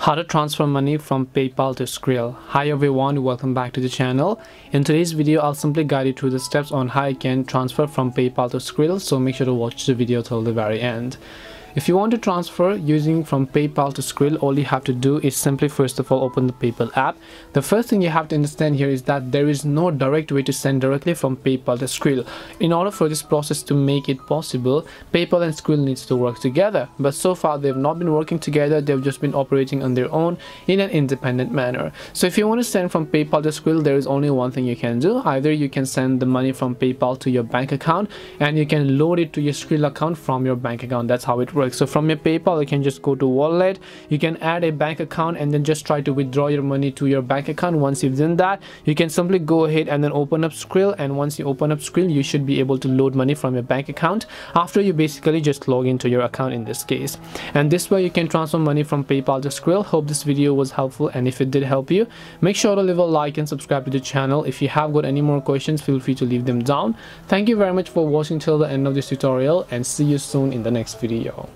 How to transfer money from PayPal to Skrill. Hi everyone, welcome back to the channel. In today's video, I'll simply guide you through the steps on how you can transfer from PayPal to Skrill, so make sure to watch the video till the very end. If you want to transfer using from PayPal to Skrill, all you have to do is simply first of all open the PayPal app. The first thing you have to understand here is that there is no direct way to send directly from PayPal to Skrill. In order for this process to make it possible, PayPal and Skrill needs to work together. But so far they've not been working together, they've just been operating on their own in an independent manner. So if you want to send from PayPal to Skrill, there is only one thing you can do. Either you can send the money from PayPal to your bank account and you can load it to your Skrill account from your bank account. That's how it works. So from your PayPal, you can just go to wallet, you can add a bank account and then just try to withdraw your money to your bank account. Once you've done that, you can simply go ahead and then open up Skrill, and once you open up Skrill, you should be able to load money from your bank account after you basically just log into your account in this case. And this way you can transfer money from PayPal to Skrill. Hope this video was helpful, and if it did help you, make sure to leave a like and subscribe to the channel. If you have got any more questions, feel free to leave them down. Thank you very much for watching till the end of this tutorial, and see you soon in the next video.